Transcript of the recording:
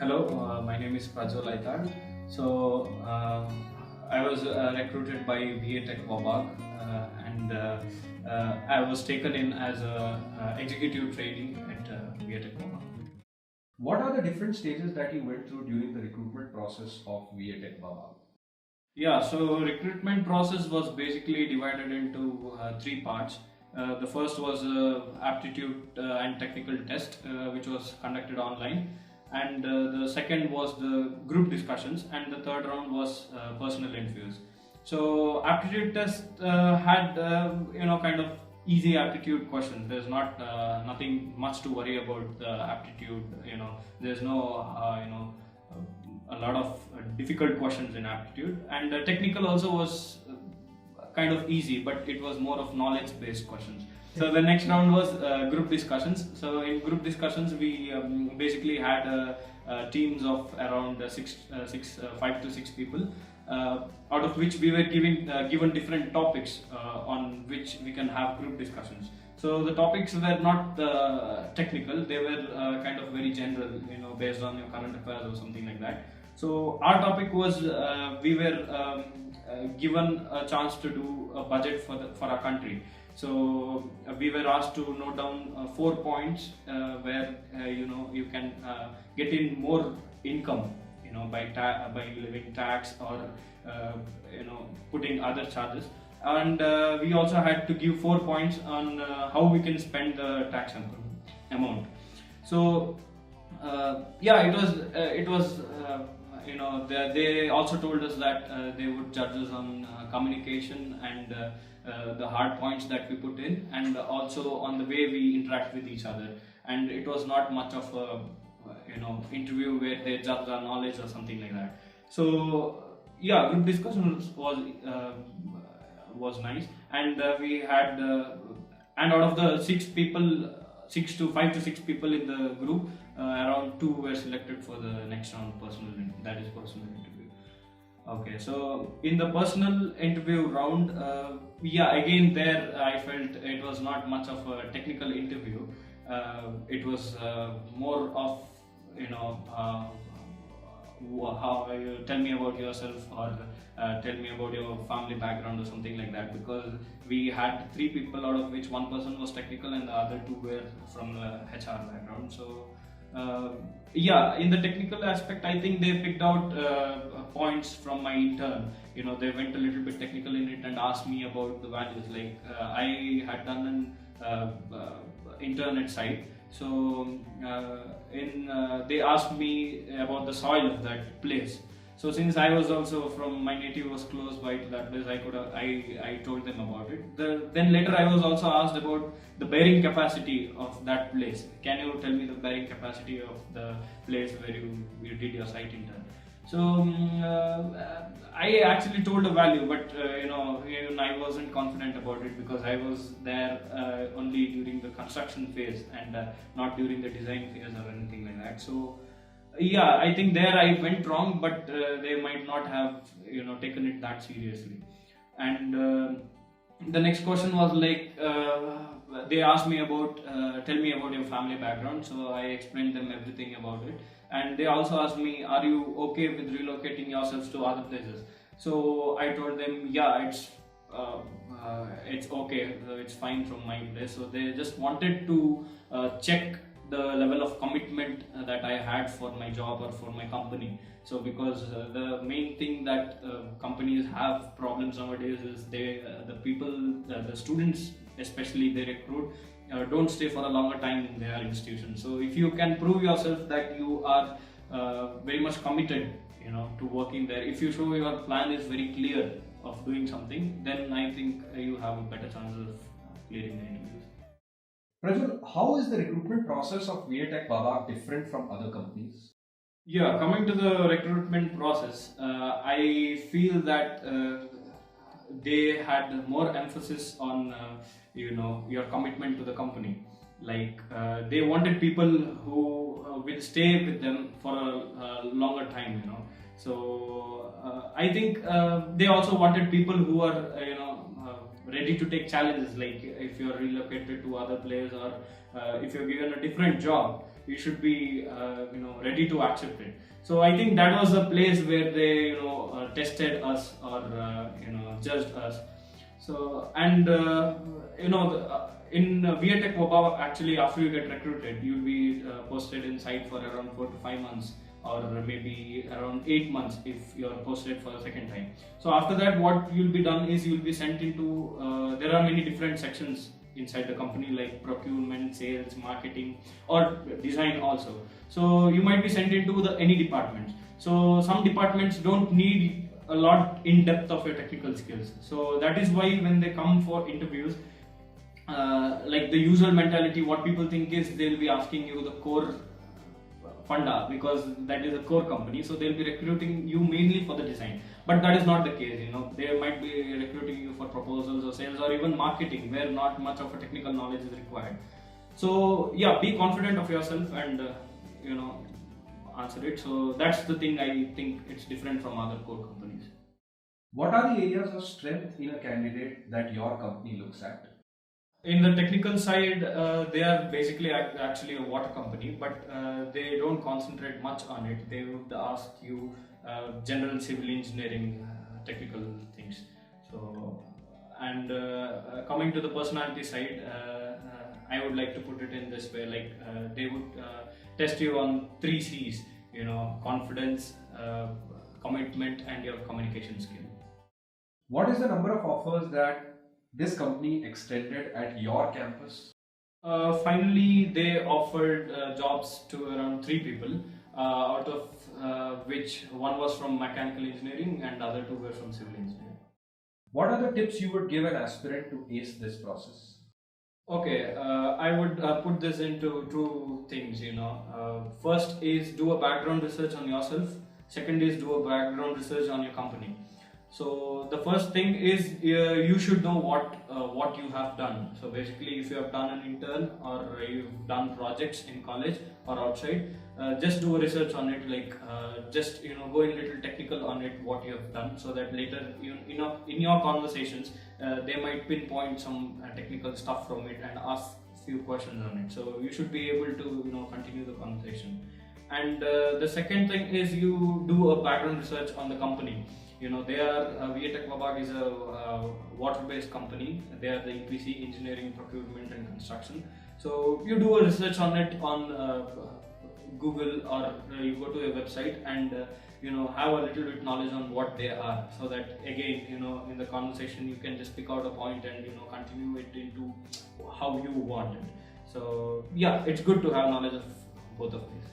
Hello, my name is Prajwal Aitar. I was recruited by VA Tech Wabag and I was taken in as a executive trainee at VA Tech Wabag. What are the different stages that you went through during the recruitment process of VA Tech Wabag? Yeah, so recruitment process was basically divided into three parts. The first was aptitude and technical test, which was conducted online, and the second was the group discussions, and the third round was personal interviews. So aptitude test had kind of easy aptitude questions. There's not nothing much to worry about the aptitude. There's no a lot of difficult questions in aptitude, and technical also was kind of easy, but it was more of knowledge based questions. So the next round was group discussions. So in group discussions we basically had teams of around 5 to 6 people, out of which we were given different topics on which we can have group discussions. So the topics were not technical; they were kind of very general, based on your current affairs or something like that. So our topic was we were given a chance to do a budget for our country. So we were asked to note down 4 points where you can get in more income, by levying tax or putting other charges. And we also had to give 4 points on how we can spend the tax amount. So it was they also told us that they would judge us on communication and the hard points that we put in, and also on the way we interact with each other. And it was not much of a interview where they judge our knowledge or something like that. So yeah, group discussion was nice, and we had and out of the 5 to 6 people in the group, around 2 were selected for the next round, personal interview. Okay, so in the personal interview round, again there I felt it was not much of a technical interview. It was more of how you tell me about yourself, or tell me about your family background or something like that, because we had 3 people, out of which 1 person was technical and the other 2 were from the HR background. So in the technical aspect, I think they picked out points from my intern. They went a little bit technical in it and asked me about the values. Like I had done an internet site, so they asked me about the soil of that place. So since I was also from, my native was close by to that place, I told them about it. Then later I was also asked about the bearing capacity of that place. Can you tell me the bearing capacity of the place where you did your site intern? So I actually told a value, but I wasn't confident about it because I was there only during the construction phase and not during the design phase or anything like that. So I think there I went wrong, but they might not have taken it that seriously. And the next question was like, they asked me about tell me about your family background. So I explained them everything about it, and they also asked me, are you okay with relocating yourselves to other places? So I told them, it's okay, it's fine from my place. So they just wanted to check the level of commitment that I had for my job or for my company. So because the main thing that companies have problems nowadays is the students especially, they recruit don't stay for a longer time in their institution. So if you can prove yourself that you are very much committed to working there, if you show your plan is very clear of doing something, then I think you have a better chance of clearing the interviews. Prajwal, how is the recruitment process of VA Tech Wabag different from other companies? Yeah, coming to the recruitment process, I feel that they had more emphasis on your commitment to the company. Like they wanted people who will stay with them for a longer time. So I think they also wanted people who are ready to take challenges. Like if you're relocated to other place, or if you're given a different job, you should be ready to accept it. So I think that was a place where they tested us, or judged us. So, and in VTech Wabha, actually after you get recruited, you'll be posted inside for around 4 to 5 months, or maybe around 8 months if you're posted for the second time. So after that, what you'll be done is you'll be sent into, there are many different sections inside the company, like procurement, sales, marketing, or design also. So you might be sent into any department. So some departments don't need a lot in depth of your technical skills. So that is why when they come for interviews, like the usual mentality, what people think is they'll be asking you the core funda, because that is a core company, so they'll be recruiting you mainly for the design. But that is not the case. They might be recruiting you for proposals or sales or even marketing, where not much of a technical knowledge is required. So yeah, be confident of yourself and answer it. So that's the thing I think it's different from other core companies. What are the areas of strength in a candidate that your company looks at? In the technical side, they are basically actually a water company, but they don't concentrate much on it. They would ask you general civil engineering technical things. So, and coming to the personality side, I would like to put it in this way: like they would test you on 3 C's, confidence, commitment, and your communication skill. What is the number of offers that this company extended at your campus? Finally, they offered jobs to around 3 people, out of which one was from mechanical engineering and other 2 were from civil engineering. What are the tips you would give an aspirant to ace this process? Okay, I would put this into 2 things. First is do a background research on yourself. Second is do a background research on your company. So the first thing is you should know what you have done. So basically, if you have done an intern or you've done projects in college or outside, just do a research on it. Like just go in little technical on it, what you have done, so that later in your conversations they might pinpoint some technical stuff from it and ask few questions on it. So you should be able to continue the conversation. And the second thing is you do a background research on the company. They are VTech Wabha is a water-based company. They are the EPC, engineering, procurement, and construction. So you do a research on it on Google, or you go to a website and have a little bit knowledge on what they are, so that again in the conversation you can just pick out a point and continue it into how you want it. So yeah, it's good to have knowledge of both of these.